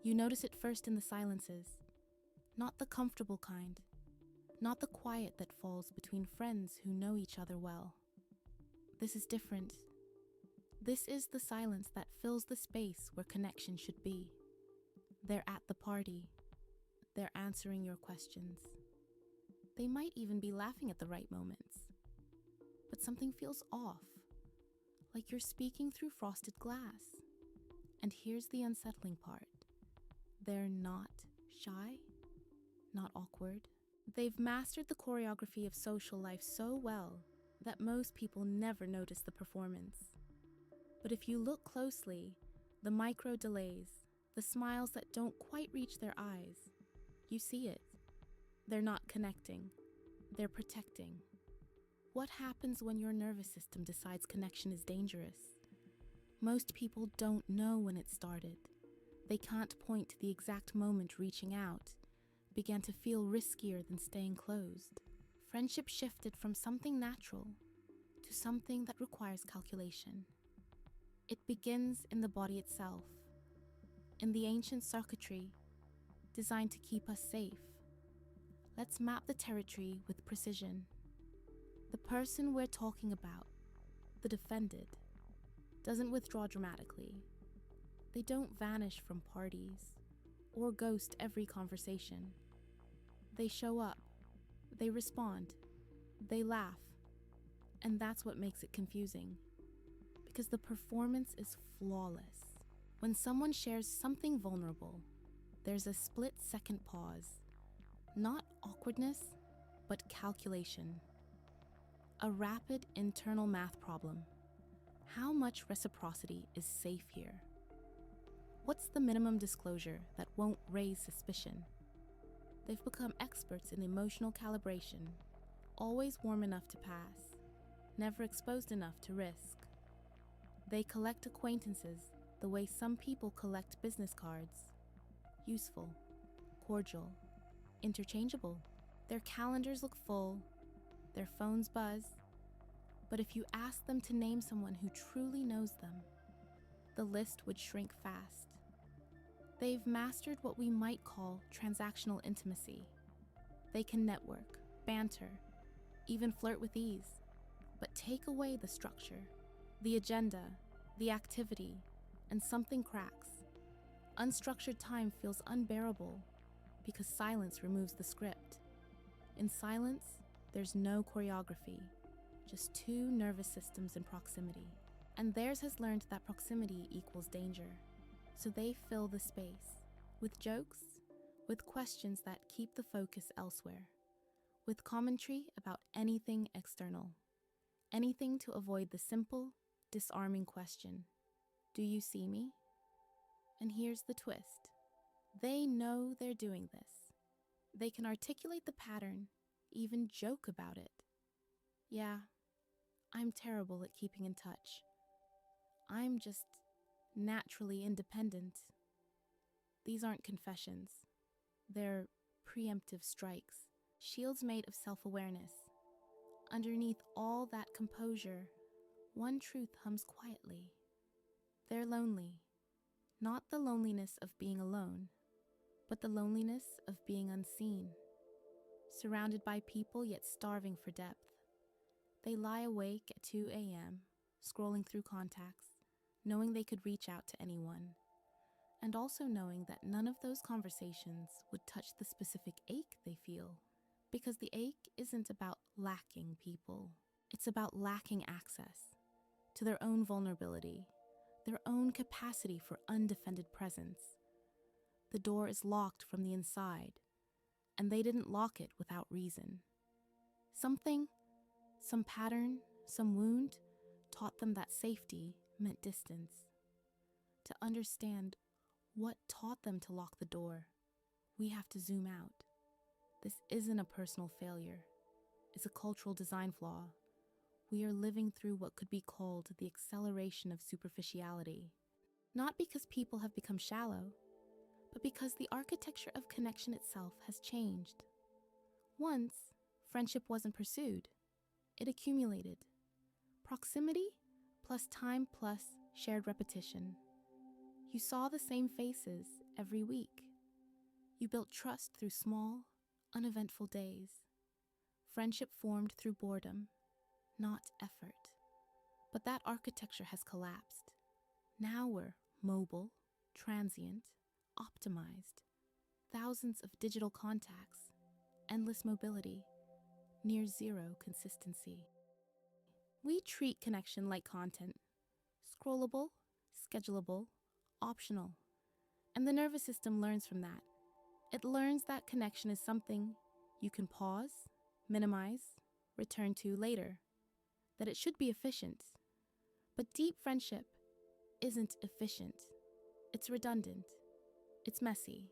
You notice it first in the silences, not the comfortable kind, not the quiet that falls between friends who know each other well. This is different. This is the silence that fills the space where connection should be. They're at the party. They're answering your questions. They might even be laughing at the right moments. But something feels off, like you're speaking through frosted glass. And here's the unsettling part. They're not shy, not awkward. They've mastered the choreography of social life so well that most people never notice the performance. But if you look closely, the micro delays, the smiles that don't quite reach their eyes, you see it. They're not connecting, they're protecting. What happens when your nervous system decides connection is dangerous? Most people don't know when it started. They can't point to the exact moment reaching out began to feel riskier than staying closed. Friendship shifted from something natural to something that requires calculation. It begins in the body itself, in the ancient circuitry designed to keep us safe. Let's map the territory with precision. The person we're talking about, the defended, doesn't withdraw dramatically. They don't vanish from parties or ghost every conversation. They show up, they respond, they laugh, and that's what makes it confusing. Because the performance is flawless. When someone shares something vulnerable, there's a split-second pause. Not awkwardness, but calculation. A rapid internal math problem. How much reciprocity is safe here? What's the minimum disclosure that won't raise suspicion? They've become experts in emotional calibration, always warm enough to pass, never exposed enough to risk. They collect acquaintances the way some people collect business cards. Useful, cordial, interchangeable. Their calendars look full, their phones buzz. But if you ask them to name someone who truly knows them, the list would shrink fast. They've mastered what we might call transactional intimacy. They can network, banter, even flirt with ease, but take away the structure, the agenda, the activity, and something cracks. Unstructured time feels unbearable because silence removes the script. In silence, there's no choreography, just two nervous systems in proximity. And theirs has learned that proximity equals danger. So they fill the space with jokes, with questions that keep the focus elsewhere, with commentary about anything external, anything to avoid the simple, disarming question, do you see me? And here's the twist. They know they're doing this. They can articulate the pattern, even joke about it. Yeah, I'm terrible at keeping in touch. I'm just naturally independent. These aren't confessions. They're preemptive strikes, shields made of self-awareness. Underneath all that composure, one truth hums quietly. They're lonely. Not the loneliness of being alone, but the loneliness of being unseen. Surrounded by people yet starving for depth. They lie awake at 2 a.m., scrolling through contacts, knowing they could reach out to anyone, and also knowing that none of those conversations would touch the specific ache they feel. Because the ache isn't about lacking people. It's about lacking access to their own vulnerability, their own capacity for undefended presence. The door is locked from the inside, and they didn't lock it without reason. Something, some pattern, some wound taught them that safety meant distance. To understand what taught them to lock the door, we have to zoom out. This isn't a personal failure. It's a cultural design flaw. We are living through what could be called the acceleration of superficiality. Not because people have become shallow, but because the architecture of connection itself has changed. Once, friendship wasn't pursued. It accumulated. Proximity plus time plus shared repetition. You saw the same faces every week. You built trust through small, uneventful days. Friendship formed through boredom, not effort. But that architecture has collapsed. Now we're mobile, transient, optimized. Thousands of digital contacts, endless mobility, near zero consistency. We treat connection like content, scrollable, schedulable, optional. And the nervous system learns from that. It learns that connection is something you can pause, minimize, return to later. That it should be efficient. But deep friendship isn't efficient. It's redundant. It's messy.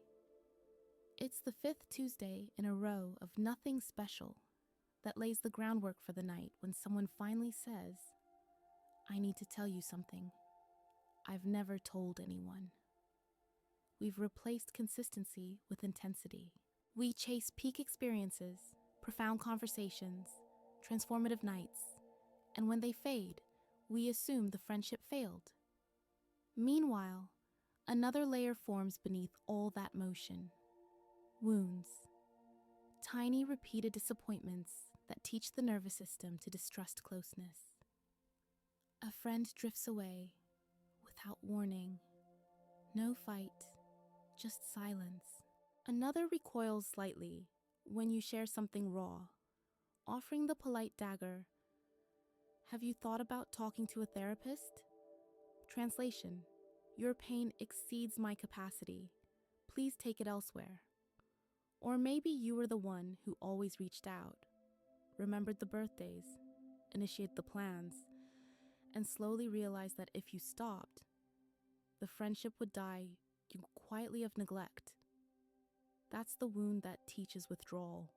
It's the 5th Tuesday in a row of nothing special that lays the groundwork for the night when someone finally says, I need to tell you something I've never told anyone. We've replaced consistency with intensity. We chase peak experiences, profound conversations, transformative nights, and when they fade, we assume the friendship failed. Meanwhile, another layer forms beneath all that motion. Wounds. Tiny repeated disappointments that teach the nervous system to distrust closeness. A friend drifts away without warning. No fight, just silence. Another recoils slightly when you share something raw, offering the polite dagger. Have you thought about talking to a therapist? Translation: your pain exceeds my capacity. Please take it elsewhere. Or maybe you were the one who always reached out, remembered the birthdays, initiated the plans, and slowly realized that if you stopped, the friendship would die quietly of neglect. That's the wound that teaches withdrawal.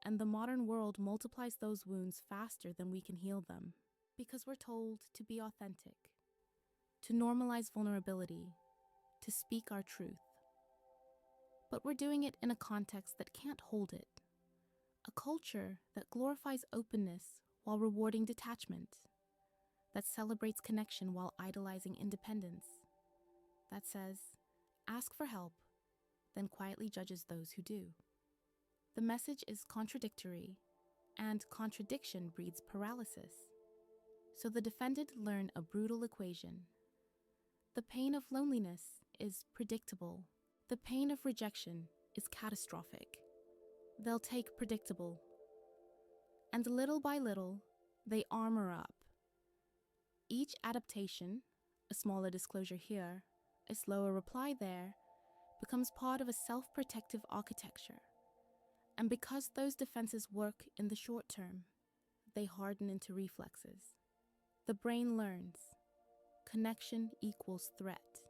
And the modern world multiplies those wounds faster than we can heal them, because we're told to be authentic, to normalize vulnerability, to speak our truth. But we're doing it in a context that can't hold it. A culture that glorifies openness while rewarding detachment, that celebrates connection while idolizing independence, that says, ask for help, then quietly judges those who do. The message is contradictory, and contradiction breeds paralysis. So the defended learn a brutal equation. The pain of loneliness is predictable. The pain of rejection is catastrophic. They'll take predictable. And little by little, they armor up. Each adaptation, a smaller disclosure here, a slower reply there, becomes part of a self-protective architecture. And because those defenses work in the short term, they harden into reflexes. The brain learns. Connection equals threat.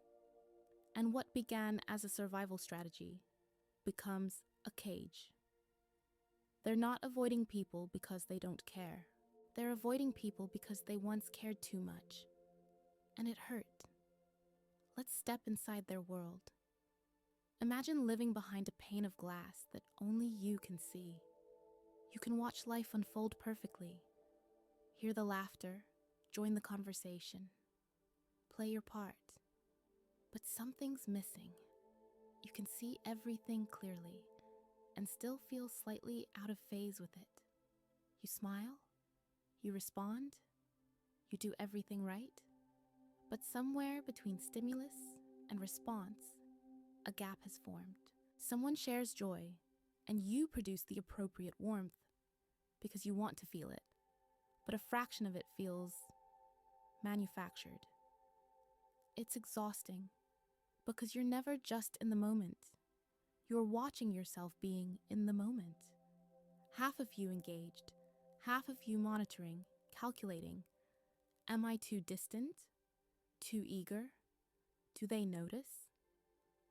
And what began as a survival strategy becomes a cage. They're not avoiding people because they don't care. They're avoiding people because they once cared too much. And it hurt. Let's step inside their world. Imagine living behind a pane of glass that only you can see. You can watch life unfold perfectly, hear the laughter, join the conversation, play your part. But something's missing. You can see everything clearly and still feel slightly out of phase with it. You smile, you respond, you do everything right, but somewhere between stimulus and response, a gap has formed. Someone shares joy, and you produce the appropriate warmth because you want to feel it, but a fraction of it feels manufactured. It's exhausting because you're never just in the moment. You're watching yourself being in the moment. Half of you engaged, half of you monitoring, calculating. Am I too distant? Too eager? Do they notice?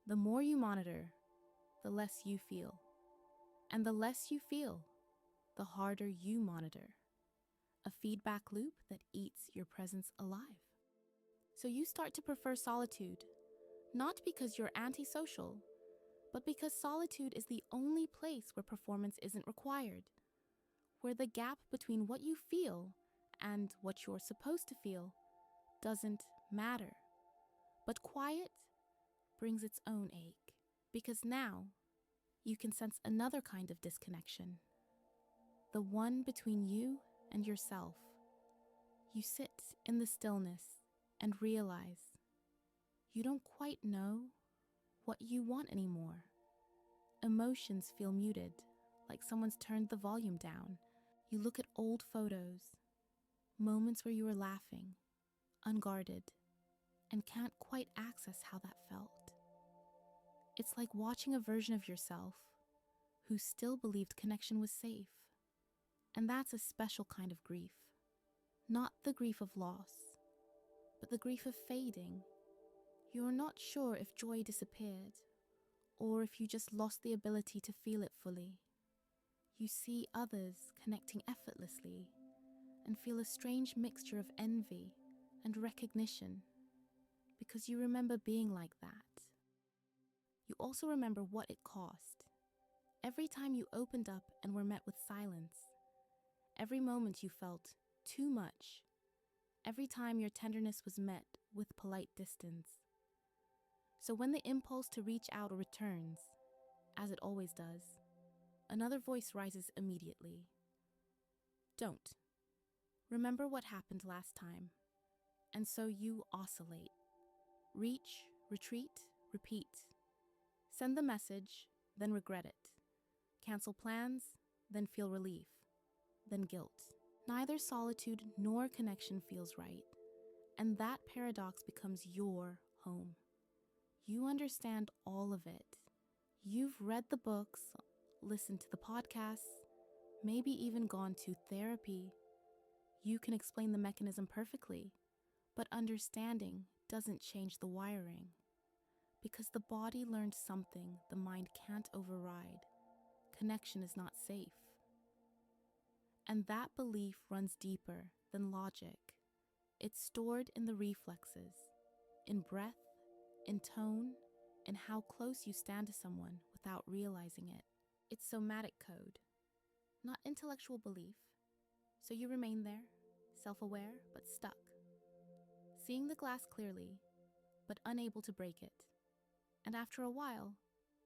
The more you monitor, the less you feel. And the less you feel, the harder you monitor. A feedback loop that eats your presence alive. So you start to prefer solitude, not because you're antisocial, but because solitude is the only place where performance isn't required, where the gap between what you feel and what you're supposed to feel doesn't matter. But quiet brings its own ache, because now you can sense another kind of disconnection, the one between you and yourself. You sit in the stillness and realize you don't quite know what you want anymore. Emotions feel muted, like someone's turned the volume down. You look at old photos, moments where you were laughing, unguarded, and can't quite access how that felt. It's like watching a version of yourself who still believed connection was safe. And that's a special kind of grief. Not the grief of loss, but the grief of fading. You're not sure if joy disappeared, or if you just lost the ability to feel it fully. You see others connecting effortlessly and feel a strange mixture of envy and recognition, because you remember being like that. You also remember what it cost. Every time you opened up and were met with silence, every moment you felt too much, every time your tenderness was met with polite distance. So when the impulse to reach out returns, as it always does, another voice rises immediately. Don't. Remember what happened last time. And so you oscillate. Reach, retreat, repeat. Send the message, then regret it. Cancel plans, then feel relief, then guilt. Neither solitude nor connection feels right, and that paradox becomes your home. You understand all of it. You've read the books, listened to the podcasts, maybe even gone to therapy. You can explain the mechanism perfectly, but understanding doesn't change the wiring, because the body learned something the mind can't override. Connection is not safe. And that belief runs deeper than logic. It's stored in the reflexes, in breath, in tone, in how close you stand to someone without realizing it. It's somatic code, not intellectual belief. So you remain there, self-aware but stuck, seeing the glass clearly, but unable to break it. And after a while,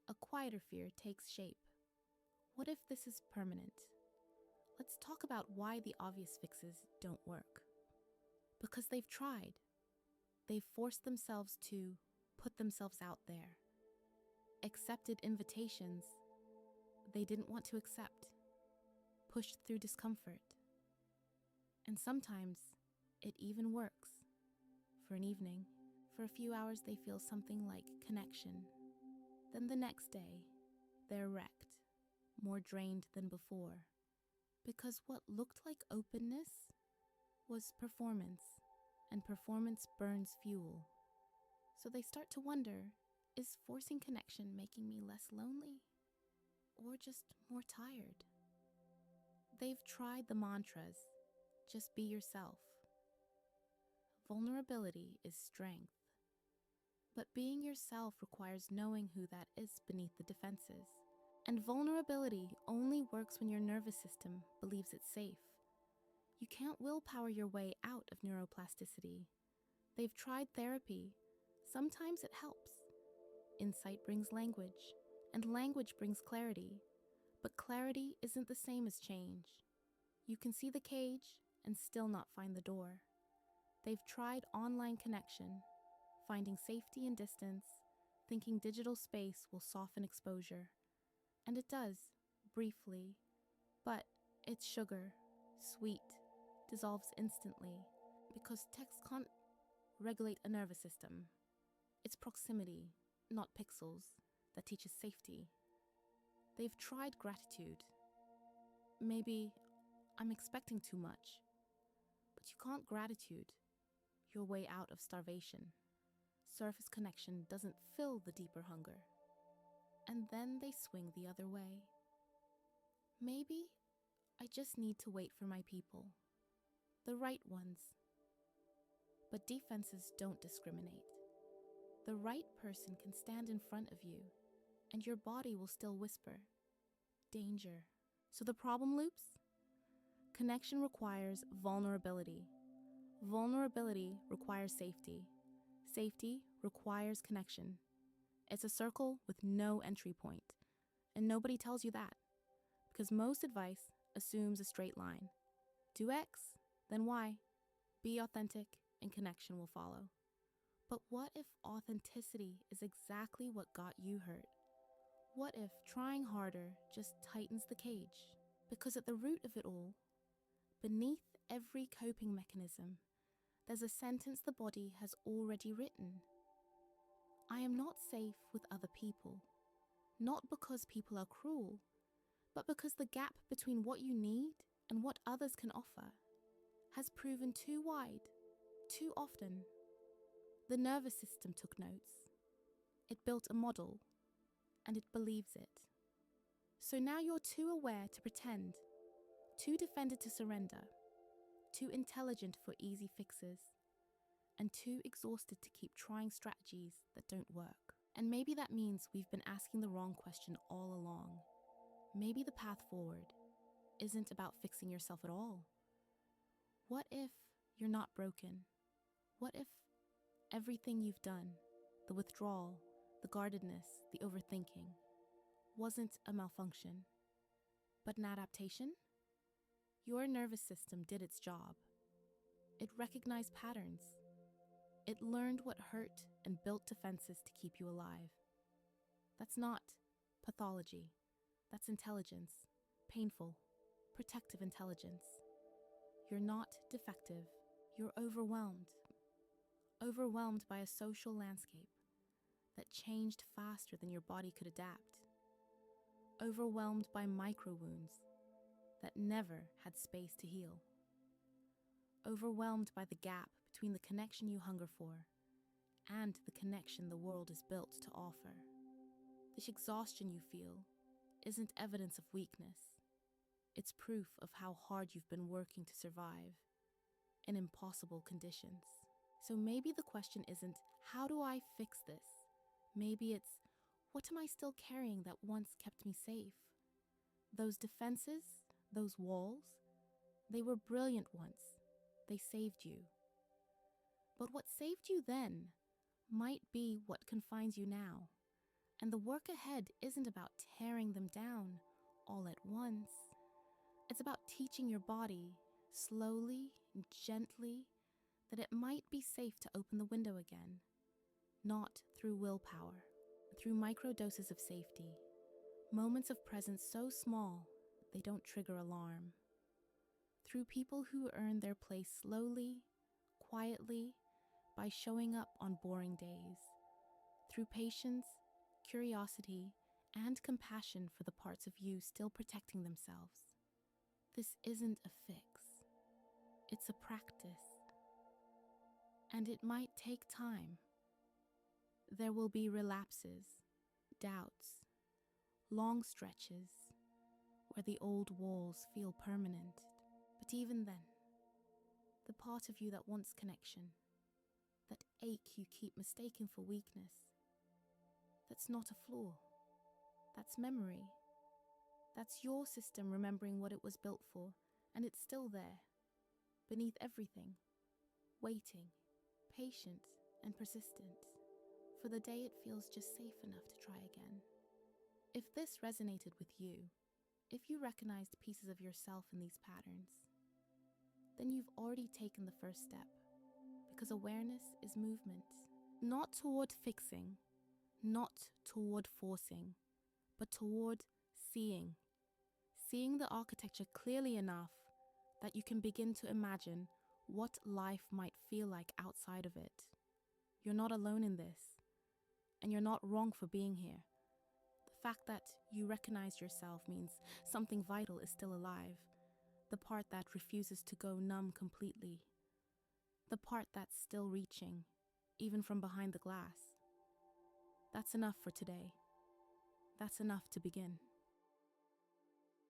a quieter fear takes shape. What if this is permanent? Let's talk about why the obvious fixes don't work. Because they've tried. They've forced themselves to put themselves out there. Accepted invitations they didn't want to accept. Pushed through discomfort. And sometimes it even works. For an evening, for a few hours they feel something like connection. Then the next day, they're wrecked, more drained than before. Because what looked like openness was performance, and performance burns fuel. So they start to wonder, is forcing connection making me less lonely? Or just more tired? They've tried the mantras, just be yourself. Vulnerability is strength. But being yourself requires knowing who that is beneath the defenses. And vulnerability only works when your nervous system believes it's safe. You can't willpower your way out of neuroplasticity. They've tried therapy. Sometimes it helps. Insight brings language, and language brings clarity. But clarity isn't the same as change. You can see the cage and still not find the door. They've tried online connection, finding safety in distance, thinking digital space will soften exposure. And it does, briefly, but it's sugar, sweet, dissolves instantly, because text can't regulate a nervous system. It's proximity, not pixels, that teaches safety. They've tried gratitude. Maybe I'm expecting too much, but you can't gratitude your way out of starvation. Surface connection doesn't fill the deeper hunger. And then they swing the other way. Maybe I just need to wait for my people, the right ones. But defenses don't discriminate. The right person can stand in front of you, and your body will still whisper, danger. So the problem loops? Connection requires vulnerability. Vulnerability requires safety. Safety requires connection. It's a circle with no entry point, and nobody tells you that, because most advice assumes a straight line. Do X, then Y. Be authentic, and connection will follow. But what if authenticity is exactly what got you hurt? What if trying harder just tightens the cage? Because at the root of it all, beneath every coping mechanism, there's a sentence the body has already written. I am not safe with other people, not because people are cruel, but because the gap between what you need and what others can offer has proven too wide, too often. The nervous system took notes. It built a model, and it believes it. So now you're too aware to pretend, too defended to surrender, too intelligent for easy fixes, and too exhausted to keep trying strategies that don't work. And maybe that means we've been asking the wrong question all along. Maybe the path forward isn't about fixing yourself at all. What if you're not broken? What if everything you've done, the withdrawal, the guardedness, the overthinking, wasn't a malfunction, but an adaptation? Your nervous system did its job. It recognized patterns. It learned what hurt and built defenses to keep you alive. That's not pathology. That's intelligence. Painful, protective intelligence. You're not defective. You're overwhelmed. Overwhelmed by a social landscape that changed faster than your body could adapt. Overwhelmed by micro wounds that never had space to heal. Overwhelmed by the gap between the connection you hunger for and the connection the world is built to offer. This exhaustion you feel isn't evidence of weakness. It's proof of how hard you've been working to survive in impossible conditions. So maybe the question isn't, how do I fix this? Maybe it's, what am I still carrying that once kept me safe? Those defenses, those walls, they were brilliant once. They saved you. But what saved you then might be what confines you now. And the work ahead isn't about tearing them down all at once. It's about teaching your body, slowly and gently, that it might be safe to open the window again. Not through willpower, through micro doses of safety. Moments of presence so small they don't trigger alarm. Through people who earn their place slowly, quietly, by showing up on boring days. Through patience, curiosity, and compassion for the parts of you still protecting themselves. This isn't a fix. It's a practice. And it might take time. There will be relapses, doubts, long stretches where the old walls feel permanent. But even then, the part of you that wants connection, that ache you keep mistaken for weakness, that's not a flaw. That's memory. That's your system remembering what it was built for, and it's still there, beneath everything, waiting, patient and persistent, for the day it feels just safe enough to try again. If this resonated with you, if you recognized pieces of yourself in these patterns, then you've already taken the first step, because awareness is movement, not toward fixing, not toward forcing, but toward seeing. Seeing the architecture clearly enough that you can begin to imagine what life might feel like outside of it. You're not alone in this, and you're not wrong for being here. The fact that you recognize yourself means something vital is still alive, the part that refuses to go numb completely, the part that's still reaching, even from behind the glass. That's enough for today. That's enough to begin.